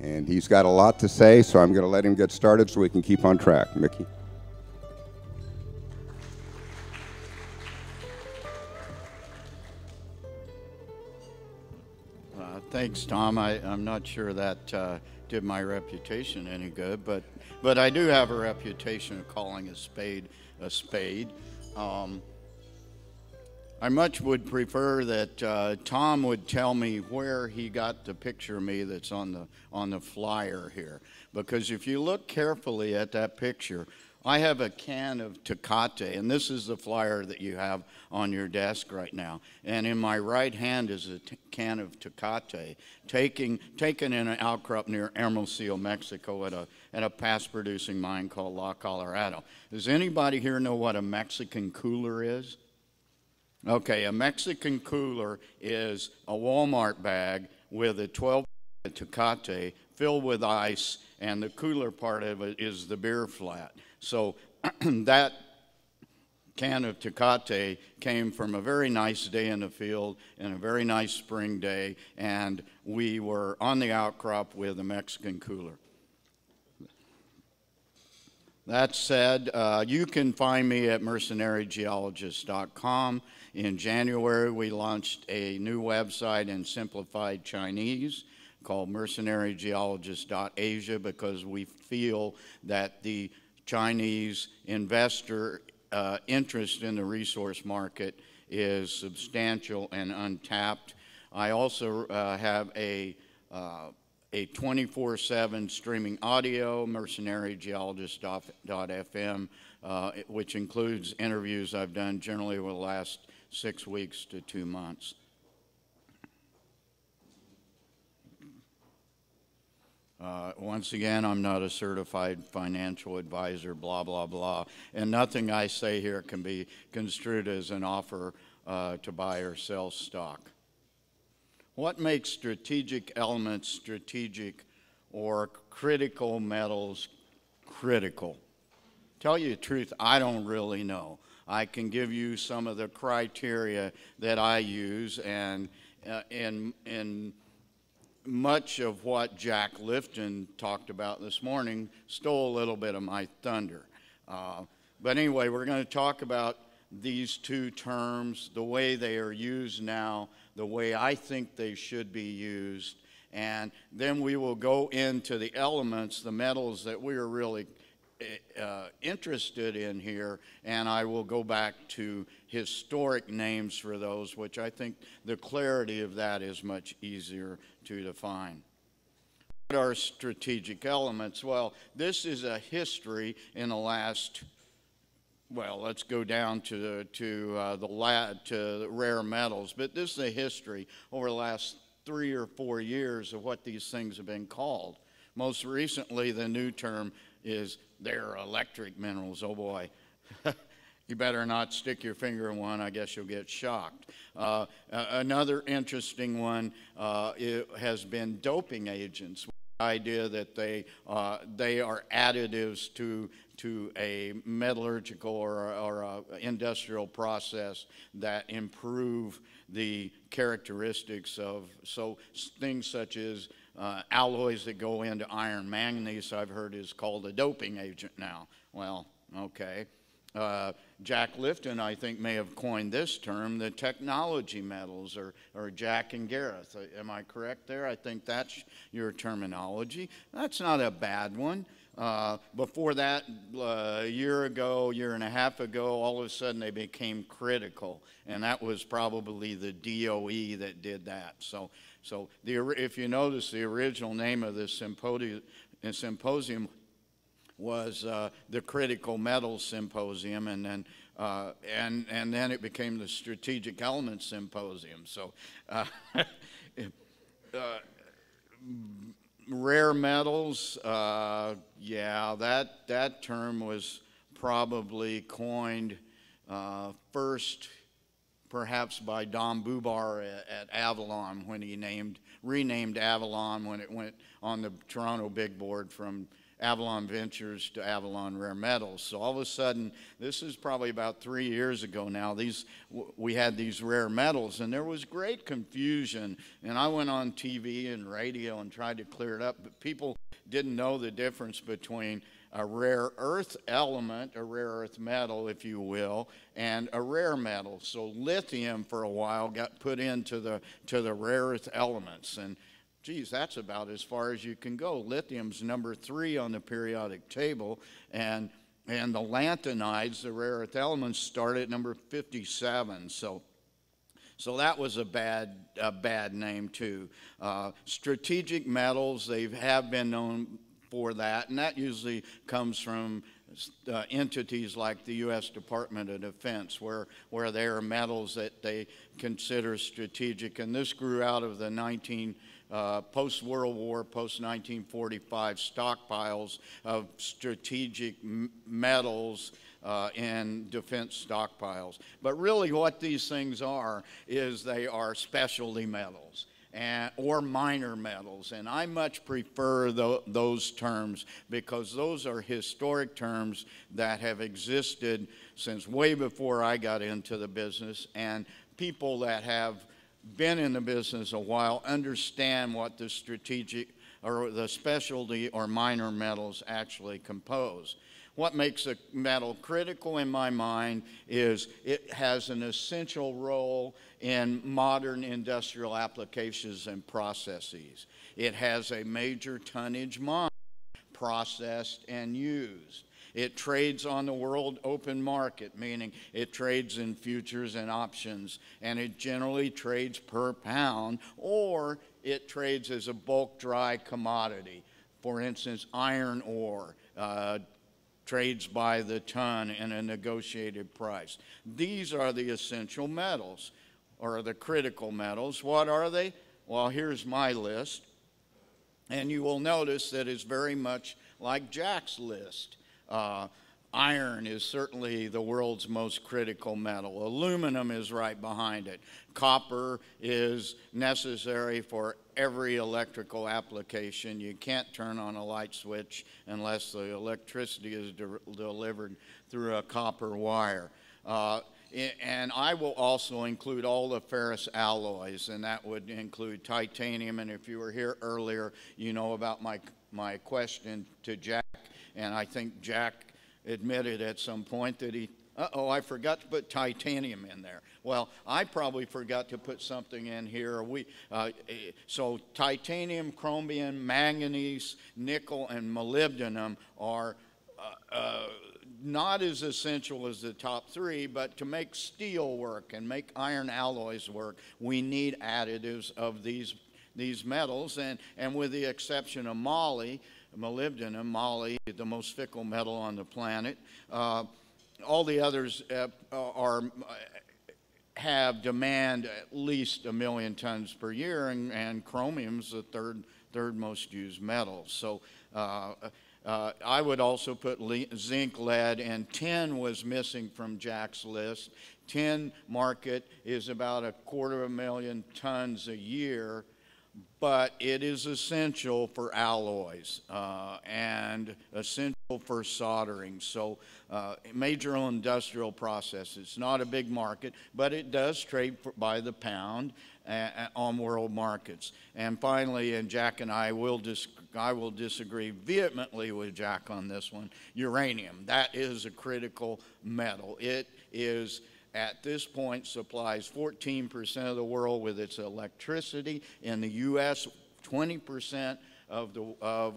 And he's got a lot to say, so I'm going to let him get started so we can keep on track. Mickey. Thanks, Tom. I'm not sure that did my reputation any good, but I do have a reputation of calling a spade a spade. I much would prefer that Tom would tell me where he got the picture of me that's on the flyer here, because if you look carefully at that picture, I have a can of Tecate, and this is the flyer that you have on your desk right now. And in my right hand is a can of Tecate, taken in an outcrop near Hermosillo, Mexico, at a past-producing mine called La Colorado. Does anybody here know what a Mexican cooler is? Okay, a Mexican cooler is a Walmart bag with a 12 Tecate filled with ice, and the cooler part of it is the beer flat. So that can of Tecate came from a very nice day in the field and a very nice spring day, and we were on the outcrop with a Mexican cooler. That said, you can find me at mercenarygeologist.com. In January, we launched a new website in simplified Chinese called mercenarygeologist.asia, because we feel that the Chinese investor interest in the resource market is substantial and untapped. I also have a 24/7 streaming audio, mercenarygeologist.fm, which includes interviews I've done generally over the last 6 weeks to 2 months. Once again, I'm not a certified financial advisor, blah, blah, blah, and nothing I say here can be construed as an offer to buy or sell stock. What makes strategic elements strategic or critical metals critical? Tell you the truth, I don't really know. I can give you some of the criteria that I use, and in much of what Jack Lifton talked about this morning stole a little bit of my thunder. But anyway, we're going to talk about these two terms, the way they are used now, the way I think they should be used, and then we will go into the elements, the metals that we are really interested in here, and I will go back to historic names for those, which I think the clarity of that is much easier to define. What are strategic elements? Well, this is a history in the last, well, let's go down to the rare metals, but this is a history over the last 3 or 4 years of what these things have been called. Most recently, the new term is they're electric minerals. Oh boy, you better not stick your finger in one, I guess you'll get shocked. Another interesting one has been doping agents. The idea that they are additives to a metallurgical or a industrial process that improve the characteristics of, so things such as alloys that go into iron manganese, I've heard, is called a doping agent now. Well, okay. Jack Lifton, I think, may have coined this term, the technology metals, or Jack and Gareth. Am I correct there? I think that's your terminology. That's not a bad one. Before that, a year and a half ago, all of a sudden they became critical, and that was probably the DOE that did that. So if you notice, the original name of this symposium was the Critical Metals Symposium, and then it became the Strategic Elements Symposium. So rare metals, yeah, that term was probably coined first perhaps by Don Bubar at Avalon when he renamed Avalon when it went on the Toronto Big Board from Avalon Ventures to Avalon Rare Metals. So all of a sudden, this is probably about 3 years ago now, we had these rare metals, and there was great confusion. And I went on TV and radio and tried to clear it up, but people didn't know the difference between a rare earth element, a rare earth metal, if you will, and a rare metal. So lithium for a while got put into the rare earth elements, and geez, that's about as far as you can go. Lithium's number 3 on the periodic table, and the lanthanides, the rare earth elements, start at number 57. So that was a bad name too. Strategic metals, they have been known for that, and that usually comes from entities like the U.S. Department of Defense, where there are metals that they consider strategic, and this grew out of the post-World War, post-1945 stockpiles of strategic metals in defense stockpiles. But really what these things are is they are specialty metals or minor metals, and I much prefer those terms because those are historic terms that have existed since way before I got into the business, and people that have been in the business a while understand what the strategic or the specialty or minor metals actually compose. What makes a metal critical in my mind is it has an essential role in modern industrial applications and processes. It has a major tonnage mine, processed and used. It trades on the world open market, meaning it trades in futures and options, and it generally trades per pound, or it trades as a bulk dry commodity. For instance, iron ore trades by the ton in a negotiated price. These are the essential metals, or the critical metals. What are they? Well, here's my list, and you will notice that it's very much like Jack's list. Iron is certainly the world's most critical metal. Aluminum is right behind it. Copper is necessary for every electrical application. You can't turn on a light switch unless the electricity is delivered through a copper wire. And I will also include all the ferrous alloys, and that would include titanium. And if you were here earlier, you know about my question to Jack, and I think Jack admitted at some point that I forgot to put titanium in there. Well, I probably forgot to put something in here. So titanium, chromium, manganese, nickel, and molybdenum are not as essential as the top 3, but to make steel work and make iron alloys work, we need additives of these metals, and with the exception of molybdenum, moly, the most fickle metal on the planet, all the others have demand at least 1 million tons per year, and chromium's the third most used metal. So I would also put zinc, lead, and tin was missing from Jack's list. Tin market is about 250,000 tons a year, but it is essential for alloys and essential for soldering. So major industrial process. It's not a big market, but it does trade by the pound on world markets. And finally, and Jack and I will disagree vehemently with Jack on this one, uranium. That is a critical metal. It is, at this point, supplies 14% of the world with its electricity. In the U.S., 20% of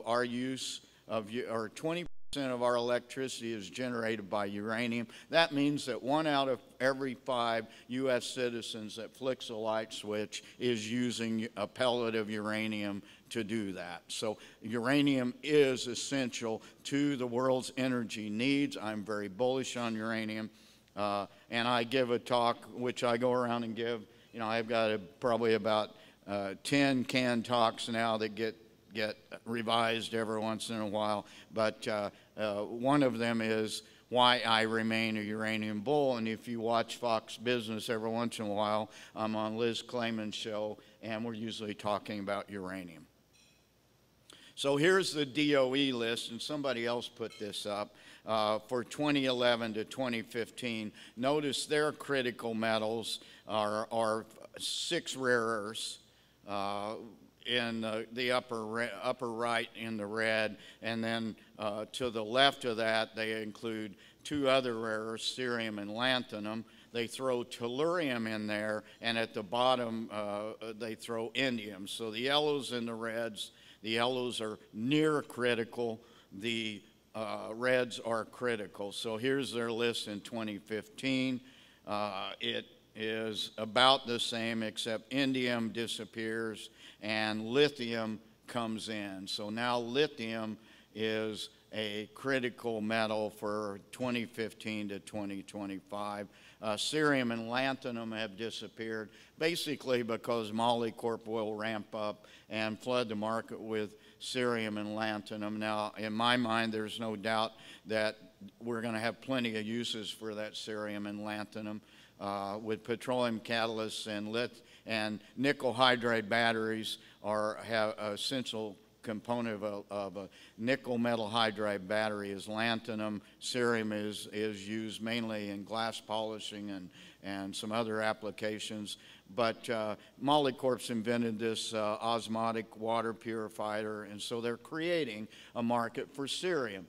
our use of, or 20% of our electricity is generated by uranium. That means that 1 out of every 5 U.S. citizens that flicks a light switch is using a pellet of uranium to do that. So uranium is essential to the world's energy needs. I'm very bullish on uranium. And I give a talk, which I go around and give. You know, I've got probably about 10 canned talks now that get revised every once in a while. But one of them is why I remain a uranium bull. And if you watch Fox Business every once in a while, I'm on Liz Clayman's show, and we're usually talking about uranium. So here's the DOE list, and somebody else put this up, for 2011 to 2015. Notice their critical metals are 6 rare earths in the upper right in the red, and then to the left of that they include 2 other rare earths, cerium and lanthanum. They throw tellurium in there, and at the bottom they throw indium. So the yellows and the reds, the yellows are near critical, the reds are critical. So here's their list in 2015. It is about the same, except indium disappears and lithium comes in. So now lithium is a critical metal for 2015 to 2025. Cerium and lanthanum have disappeared, basically because Molycorp will ramp up and flood the market with cerium and lanthanum. Now, in my mind, there's no doubt that we're going to have plenty of uses for that cerium and lanthanum with petroleum catalysts and nickel hydride batteries have an essential component of a nickel metal hydride battery is lanthanum. Cerium is used mainly in glass polishing and some other applications. But Molycorp's invented this osmotic water purifier, and so they're creating a market for cerium.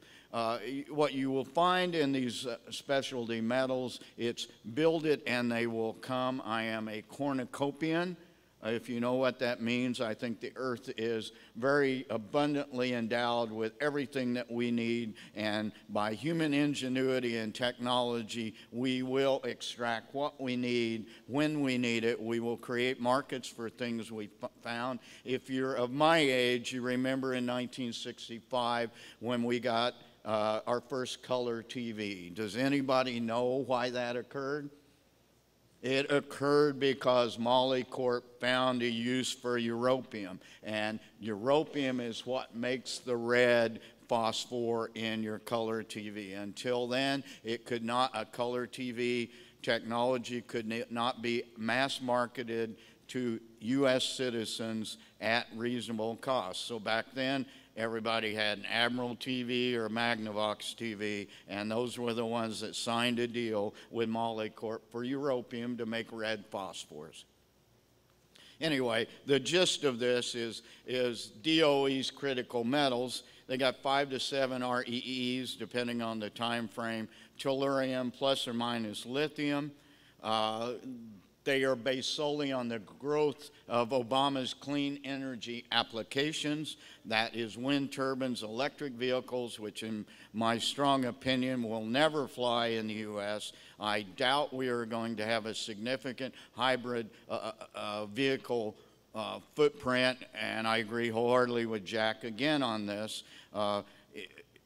What you will find in these specialty metals, it's build it and they will come. I am a cornucopian. If you know what that means, I think the earth is very abundantly endowed with everything that we need, and by human ingenuity and technology, we will extract what we need when we need it. We will create markets for things we found. If you're of my age, you remember in 1965 when we got our first color TV. Does anybody know why that occurred? It occurred because Molycorp found a use for europium, and europium is what makes the red phosphor in your color TV. Until then, a color TV technology could not be mass marketed to U.S. citizens at reasonable cost. So back then, everybody had an Admiral TV or Magnavox TV, and those were the ones that signed a deal with Molycorp for europium to make red phosphors. Anyway, the gist of this is DOE's critical metals. They got 5 to 7 REEs, depending on the time frame. Tellurium plus or minus lithium. They are based solely on the growth of Obama's clean energy applications. That is wind turbines, electric vehicles, which in my strong opinion will never fly in the U.S. I doubt we are going to have a significant hybrid vehicle footprint, and I agree wholeheartedly with Jack again on this.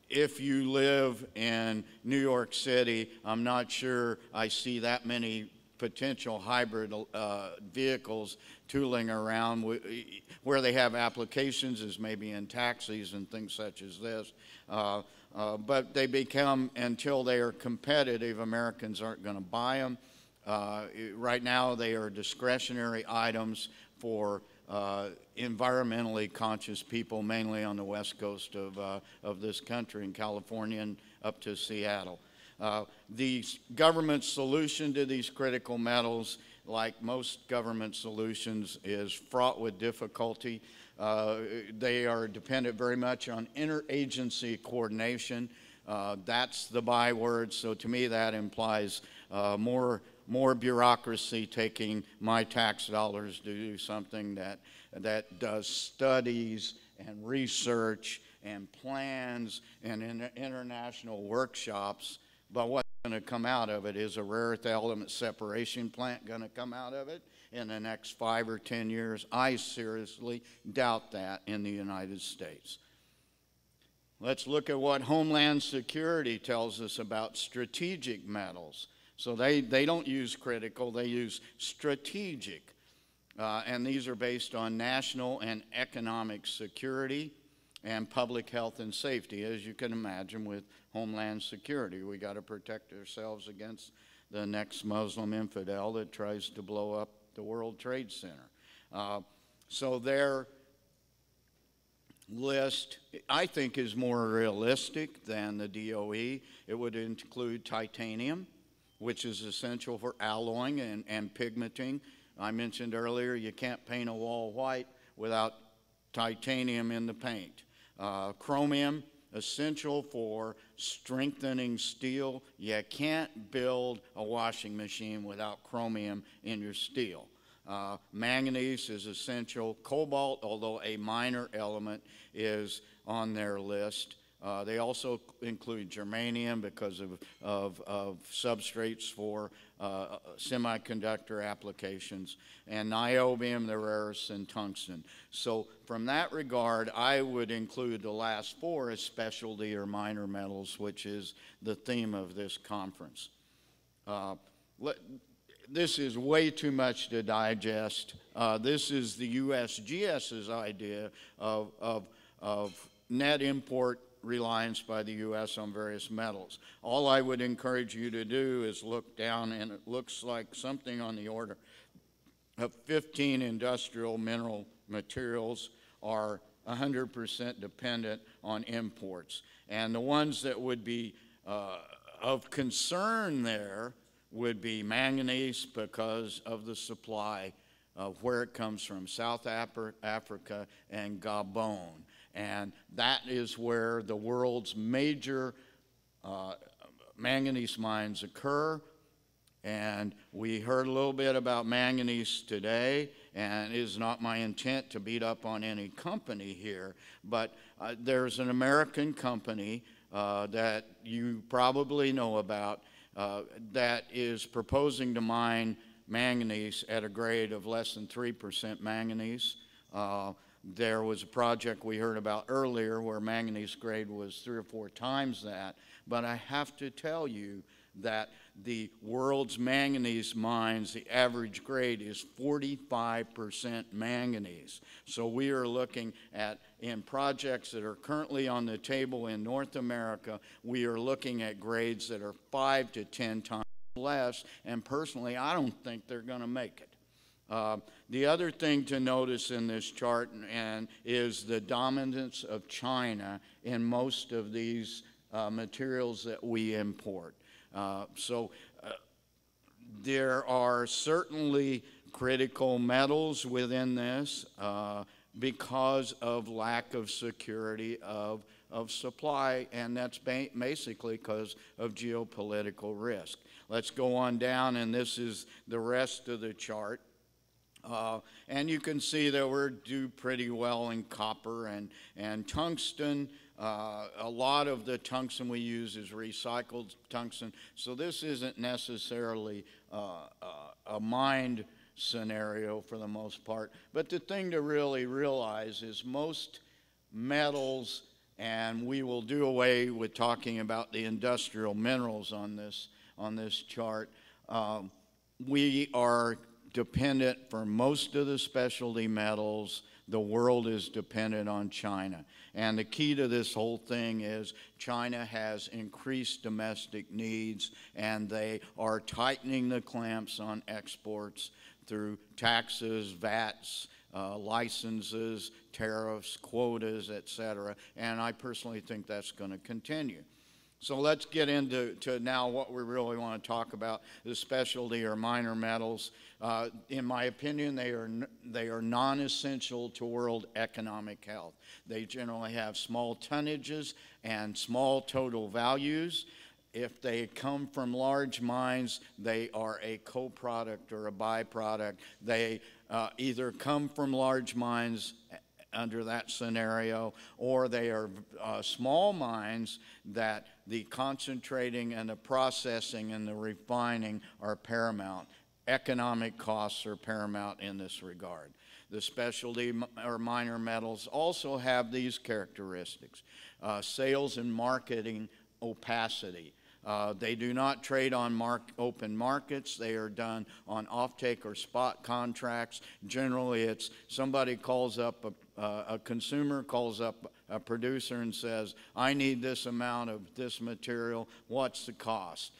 If you live in New York City, I'm not sure I see that many potential hybrid vehicles tooling around. Where they have applications is maybe in taxis and things such as this. But they become, until they are competitive, Americans aren't going to buy them. Right now they are discretionary items for environmentally conscious people, mainly on the west coast of this country, in California and up to Seattle. The government solution to these critical metals, like most government solutions, is fraught with difficulty. They are dependent very much on interagency coordination. That's the byword, so to me that implies more bureaucracy taking my tax dollars to do something that does studies and research and plans and international workshops. But what's going to come out of it is a rare earth element separation plant going to come out of it in the next 5 or 10 years. I seriously doubt that in the United States. Let's look at what Homeland Security tells us about strategic metals. So they don't use critical, they use strategic. And these are based on national and economic security and public health and safety, as you can imagine with Homeland Security. We got to protect ourselves against the next Muslim infidel that tries to blow up the World Trade Center. So list, I think, is more realistic than the DOE. It would include titanium, which is essential for alloying and pigmenting. I mentioned earlier you can't paint a wall white without titanium in the paint. Chromium, essential for strengthening steel. You can't build a washing machine without chromium in your steel. Manganese is essential. Cobalt, although a minor element, is on their list. They also include germanium because of substrates for semiconductor applications, and niobium, the rarest, and tungsten. So from that regard, I would include the last four as specialty or minor metals, which is the theme of this conference. This is way too much to digest. This is the USGS's idea of net import reliance by the U.S. on various metals. All I would encourage you to do is look down, and it looks like something on the order of 15 industrial mineral materials are 100% dependent on imports. And the ones that would be of concern there would be manganese because of the supply of where it comes from, South Africa and Gabon. And that is where the world's major manganese mines occur. And we heard a little bit about manganese today, and it is not my intent to beat up on any company here, but there's an American company that you probably know about that is proposing to mine manganese at a grade of less than 3% manganese. There was a project we heard about earlier where manganese grade was 3 or 4 times that, but I have to tell you that the world's manganese mines, the average grade is 45% manganese. So we are looking at, in projects that are currently on the table in North America, we are looking at grades that are 5 to 10 times less, and personally, I don't think they're going to make it. The other thing to notice in this chart is the dominance of China in most of these materials that we import. There are certainly critical metals within this because of lack of security of supply, and that's basically because of geopolitical risk. Let's go on down, and this is the rest of the chart. And you can see that we're do pretty well in copper and tungsten. A lot of the tungsten we use is recycled tungsten, so this isn't necessarily a mined scenario for the most part. But the thing to really realize is most metals, and we will do away with talking about the industrial minerals on this chart, we are dependent for most of the specialty metals. The world is dependent on China. And the key to this whole thing is China has increased domestic needs, and they are tightening the clamps on exports through taxes, VATs, licenses, tariffs, quotas, etc. And I personally think that's going to continue. So let's get into now what we really want to talk about, the specialty or minor metals. In my opinion, they are non-essential to world economic health. They generally have small tonnages and small total values. If they come from large mines, they are a co-product or a byproduct. They either come from large mines under that scenario, or they are small mines that the concentrating and the processing and the refining are paramount. Economic costs are paramount in this regard. The specialty or minor metals also have these characteristics: sales and marketing opacity. They do not trade on open markets. They are done on offtake or spot contracts. Generally, it's somebody calls up a consumer calls up a producer and says, I need this amount of this material, what's the cost?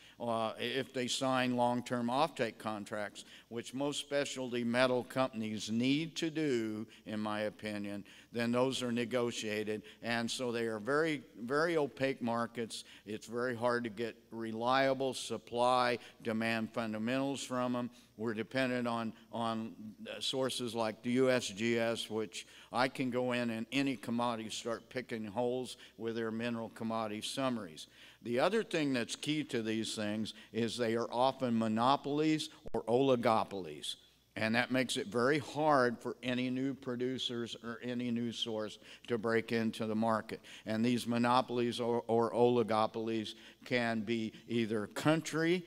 If they sign long-term offtake contracts, which most specialty metal companies need to do, in my opinion, then those are negotiated. And so they are very, very opaque markets. It's very hard to get reliable supply-demand fundamentals from them. We're dependent on sources like the USGS, which I can go in any commodity, start picking holes with their mineral commodity summaries. The other thing that's key to these things is they are often monopolies or oligopolies. And that makes it very hard for any new producers or any new source to break into the market. And these monopolies or oligopolies can be either country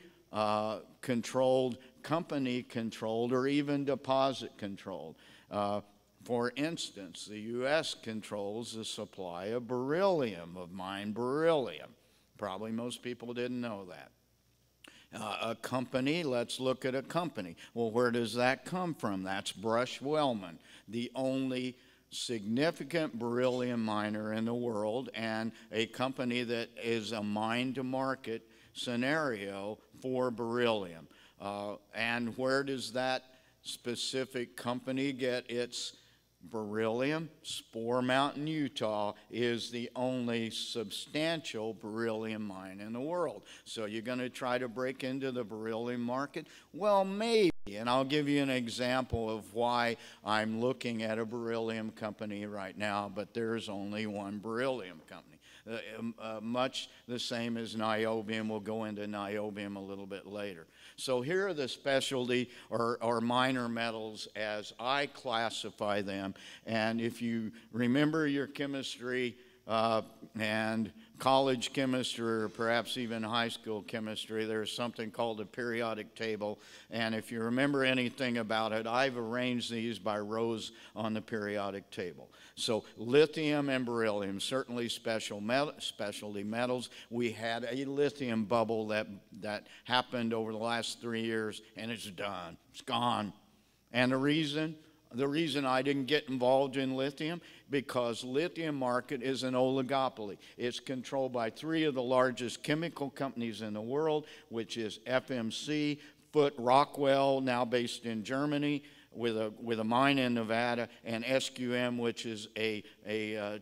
controlled, company controlled, or even deposit controlled. For instance, the U.S. controls the supply of beryllium, of mined beryllium. Probably most people didn't know that. A company, let's look at a company. Well, where does that come from? That's Brush-Wellman, the only significant beryllium miner in the world, and a company that is a mine-to-market scenario for beryllium. And where does that specific company get its beryllium? Spore Mountain, Utah is the only substantial beryllium mine in the world. So you're going to try to break into the beryllium market? Well, maybe. And I'll give you an example of why I'm looking at a beryllium company right now, but there's only one beryllium company. Much the same as niobium. We'll go into niobium a little bit later. So here are the specialty or minor metals as I classify them. And if you remember your chemistry and college chemistry, or perhaps even high school chemistry, there's something called a periodic table. And if you remember anything about it, I've arranged these by rows on the periodic table. So lithium and beryllium, certainly specialty metals. We had a lithium bubble that happened over the last 3 years, and it's done. It's gone. And the reason I didn't get involved in lithium, because lithium market is an oligopoly. It's controlled by 3 of the largest chemical companies in the world, which is FMC, Fulp Rockwell, now based in Germany, with a mine in Nevada, and SQM, which is a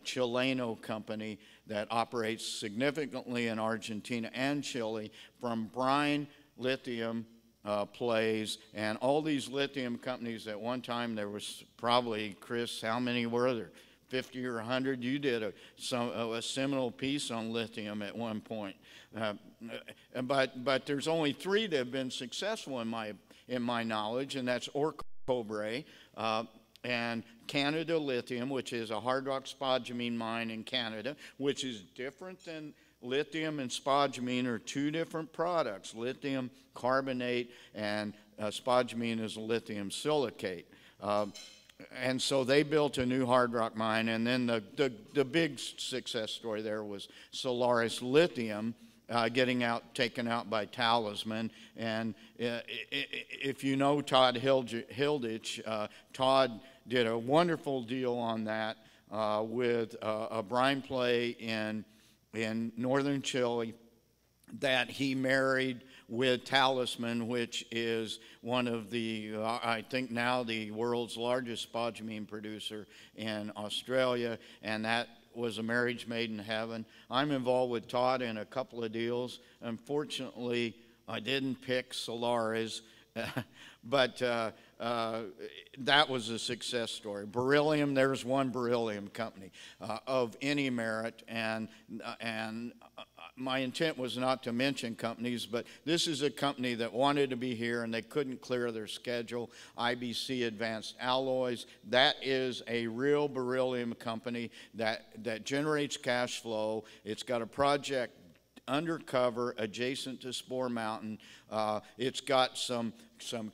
Chileno company that operates significantly in Argentina and Chile from brine lithium plays. And all these lithium companies, at one time there was probably, Chris, how many were there? 50 or 100? You did a seminal piece on lithium at one point. But there's only 3 that have been successful in my knowledge, and that's Cobre, and Canada Lithium, which is a hard rock spodumene mine in Canada, which is different than lithium and spodumene are 2 different products. Lithium carbonate and spodumene is lithium silicate. And so they built a new hard rock mine, and then the big success story there was Solaris Lithium, taken out by Talisman. And if you know Todd Hilditch, Todd did a wonderful deal on that with a brine play in northern Chile that he married with Talisman, which is one of the, I think now the world's largest spodumene producer in Australia, and that was a marriage made in heaven. I'm involved with Todd in a couple of deals. Unfortunately, I didn't pick Solaris, but that was a success story. Beryllium, there's one beryllium company of any merit, and my intent was not to mention companies, but this is a company that wanted to be here and they couldn't clear their schedule. IBC Advanced Alloys, that is a real beryllium company that generates cash flow. It's got a project undercover adjacent to Spore Mountain. It's got some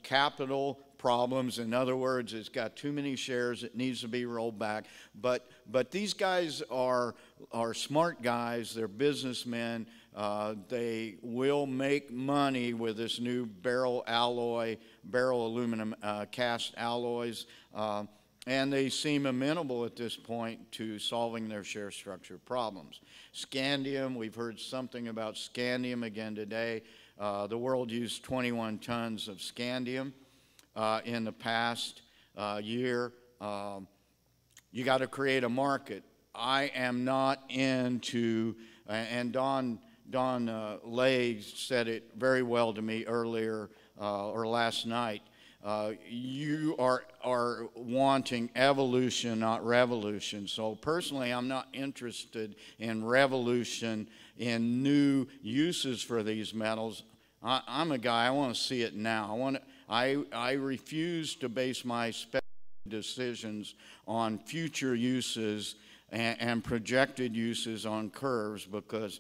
capital problems. In other words, it's got too many shares. It needs to be rolled back. But these guys are smart guys. They're businessmen. They will make money with this new barrel aluminum cast alloys. and they seem amenable at this point to solving their share structure problems. Scandium, we've heard something about scandium again today. The world used 21 tons of scandium in the past year. You got to create a market. I am not into, and Don Lay said it very well to me earlier or last night. You are wanting evolution, not revolution. So personally, I'm not interested in revolution in new uses for these metals. I'm a guy, I want to see it now. I refuse to base my decisions on future uses and projected uses on curves, because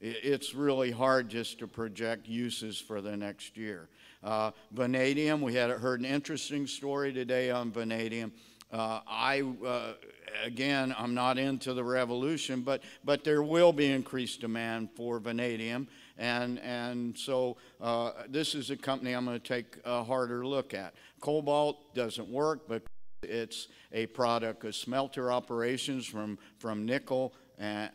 it's really hard just to project uses for the next year. Vanadium, we heard an interesting story today on vanadium. Again, I'm not into the revolution, but there will be increased demand for vanadium, and so this is a company I'm going to take a harder look at. Cobalt doesn't work, but it's a product of smelter operations from nickel and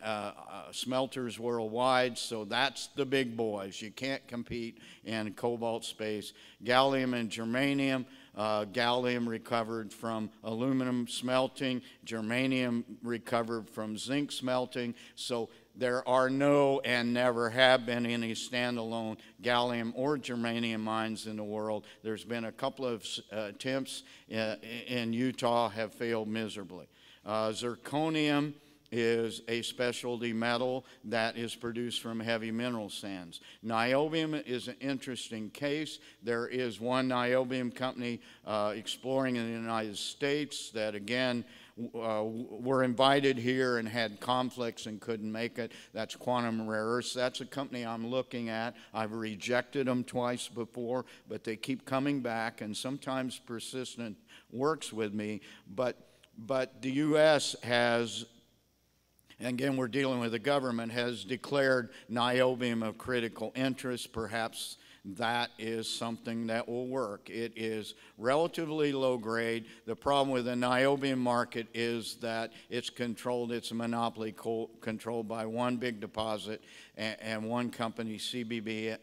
smelters worldwide, so that's the big boys. You can't compete in cobalt space. Gallium and germanium. Gallium recovered from aluminum smelting. Germanium recovered from zinc smelting. So there are no and never have been any standalone gallium or germanium mines in the world. There's been a couple of attempts in Utah have failed miserably. Zirconium is a specialty metal that is produced from heavy mineral sands. Niobium is an interesting case. There is one niobium company exploring in the United States that, again, were invited here and had conflicts and couldn't make it. That's Quantum Rare Earths. That's a company I'm looking at. I've rejected them twice before, but they keep coming back, and sometimes persistent works with me. But the U.S. has, and again, we're dealing with the government, has declared niobium of critical interest. Perhaps that is something that will work. It is relatively low grade. The problem with the niobium market is that it's controlled, it's a monopoly controlled by one big deposit and one company, CBMM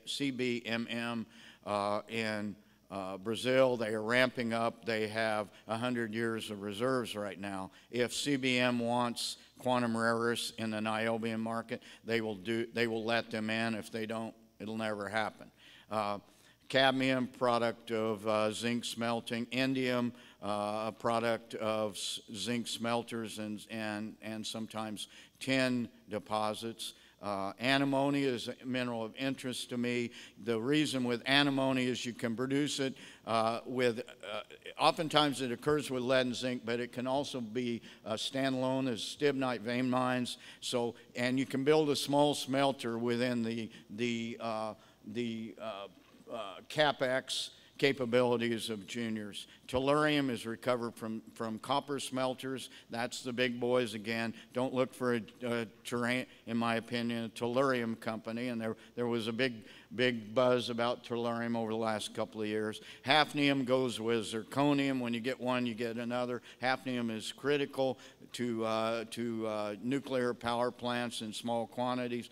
in Brazil. They are ramping up. They have 100 years of reserves right now. If CBM wants Quantum Rare Earths in the niobium market, they will let them in. If they don't, it'll never happen. Cadmium, product of zinc smelting. Indium, a product of zinc smelters and sometimes tin deposits. Antimony is a mineral of interest to me. The reason with antimony is you can produce it oftentimes it occurs with lead and zinc, but it can also be standalone as stibnite vein mines. So, and you can build a small smelter within the CapEx capabilities of juniors. Tellurium is recovered from copper smelters. That's the big boys again. Don't look for a in my opinion, a tellurium company, and there was a big buzz about tellurium over the last couple of years. Hafnium goes with zirconium. When you get one, you get another. Hafnium is critical to nuclear power plants in small quantities.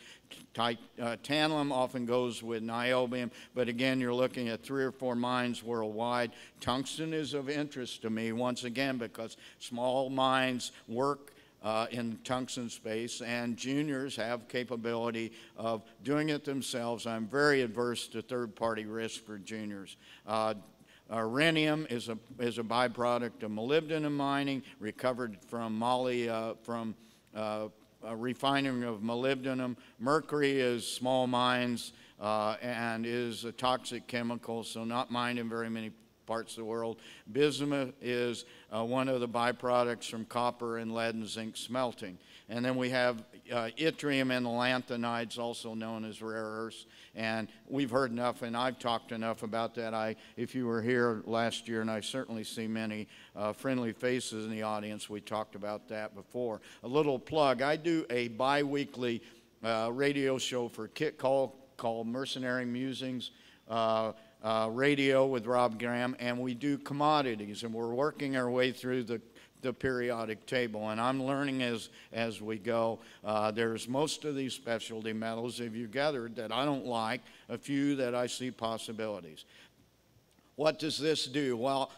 Tantalum often goes with niobium, but again, you're looking at 3 or 4 mines worldwide. Tungsten is of interest to me, once again, because small mines work in the tungsten space, and juniors have capability of doing it themselves. I'm very adverse to third-party risk for juniors. Rhenium is a byproduct of molybdenum mining, recovered from refining of molybdenum. Mercury is small mines and is a toxic chemical, so not mined in very many parts of the world. Bismuth is one of the byproducts from copper and lead and zinc smelting. And then we have yttrium and lanthanides, also known as rare earths. And we've heard enough, and I've talked enough about that. If you were here last year, and I certainly see many friendly faces in the audience, we talked about that before. A little plug, I do a bi-weekly radio show for Kit called Mercenary Musings. radio with Rob Graham, and we do commodities, and we're working our way through the periodic table, and I'm learning as we go. There's most of these specialty metals, if you gathered, that I don't like, a few that I see possibilities. What does this do? Well,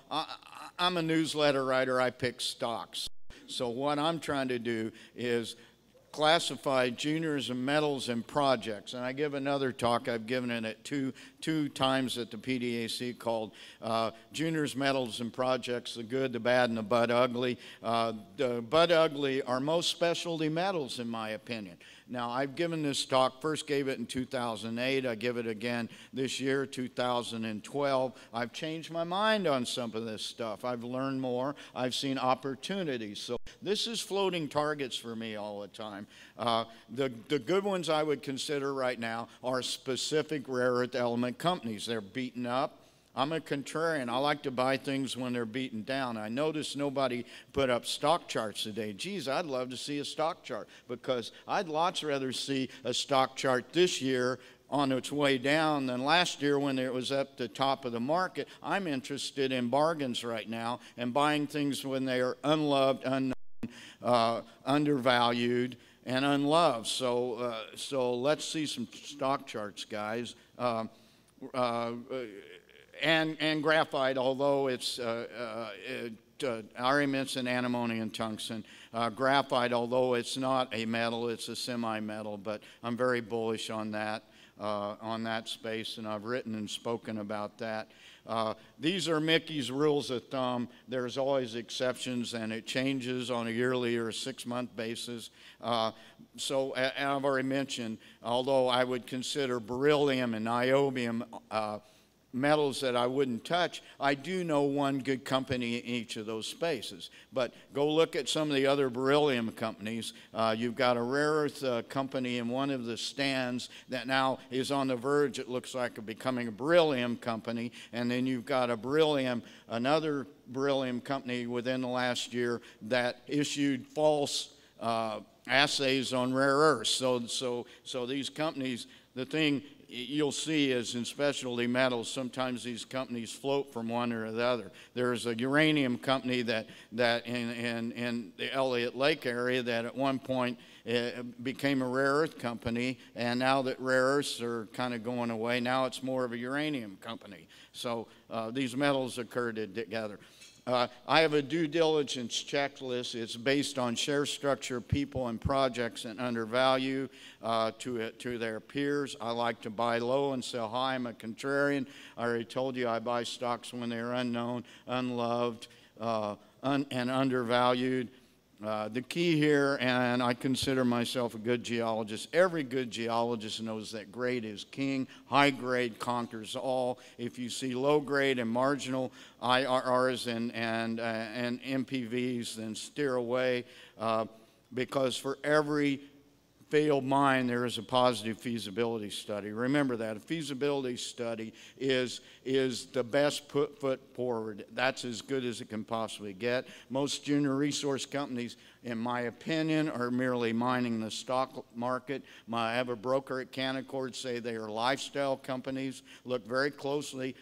I'm a newsletter writer. I pick stocks. So what I'm trying to do is classify juniors and metals and projects. And I give another talk, I've given it at two times at the PDAC, called Juniors, Metals, and Projects, the Good, the Bad, and the Bud Ugly. The Bud Ugly are most specialty metals, in my opinion. Now, I've given this talk, first gave it in 2008, I give it again this year, 2012. I've changed my mind on some of this stuff. I've learned more, I've seen opportunities. So this is floating targets for me all the time. The good ones I would consider right now are specific rare earth element companies. They're beaten up. I'm a contrarian. I like to buy things when they're beaten down. I noticed nobody put up stock charts today. Geez, I'd love to see a stock chart, because I'd lots rather see a stock chart this year on its way down than last year when it was up the top of the market. I'm interested in bargains right now and buying things when they are unloved, unknown, undervalued, and unloved. So let's see some stock charts, guys. And graphite, although it's I already mentioned antimony and tungsten. Graphite, although it's not a metal, it's a semi-metal, but I'm very bullish on that space, and I've written and spoken about that. These are Mickey's rules of thumb. There's always exceptions, and it changes on a yearly or a 6-month basis. So I've already mentioned, although I would consider beryllium and niobium metals that I wouldn't touch, I do know one good company in each of those spaces. But go look at some of the other beryllium companies. You've got a rare earth company in one of the stands that now is on the verge, it looks like, of becoming a beryllium company. And then you've got another beryllium company within the last year that issued false assays on rare earths. So these companies, the thing you'll see is in specialty metals, sometimes these companies float from one or the other. There's a uranium company that in the Elliott Lake area that at one point became a rare earth company, and now that rare earths are kind of going away, now it's more of a uranium company. So these metals occurred together. I have a due diligence checklist. It's based on share structure, people, and projects, and undervalue to their peers. I like to buy low and sell high. I'm a contrarian. I already told you I buy stocks when they're unknown, unloved, and undervalued. The key here, and I consider myself a good geologist, every good geologist knows that grade is king. High grade conquers all. If you see low grade and marginal IRRs and MPVs, then steer away, because for every failed mine, there is a positive feasibility study. Remember that. A feasibility study is the best foot forward. That's as good as it can possibly get. Most junior resource companies, in my opinion, are merely mining the stock market. I have a broker at Canaccord say they are lifestyle companies. Look very closely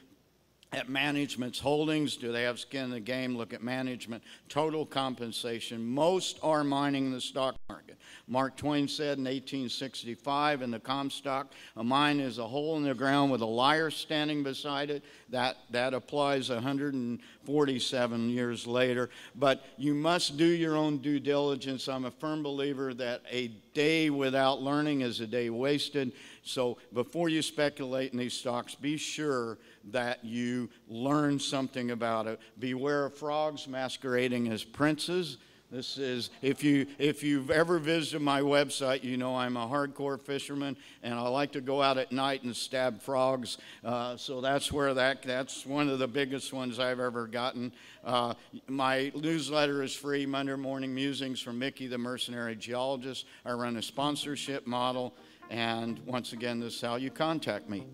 at management's holdings. Do they have skin in the game? Look at management. Total compensation. Most are mining the stock market. Mark Twain said in 1865 in the Comstock, a mine is a hole in the ground with a liar standing beside it. That applies 147 years later. But you must do your own due diligence. I'm a firm believer that a day without learning is a day wasted. So before you speculate in these stocks, be sure that you learn something about it. Beware of frogs masquerading as princes. This is, if you've ever visited my website, you know I'm a hardcore fisherman, and I like to go out at night and stab frogs. So that's one of the biggest ones I've ever gotten. My newsletter is free, Monday Morning Musings from Mickey the Mercenary Geologist. I run a sponsorship model, and once again, this is how you contact me.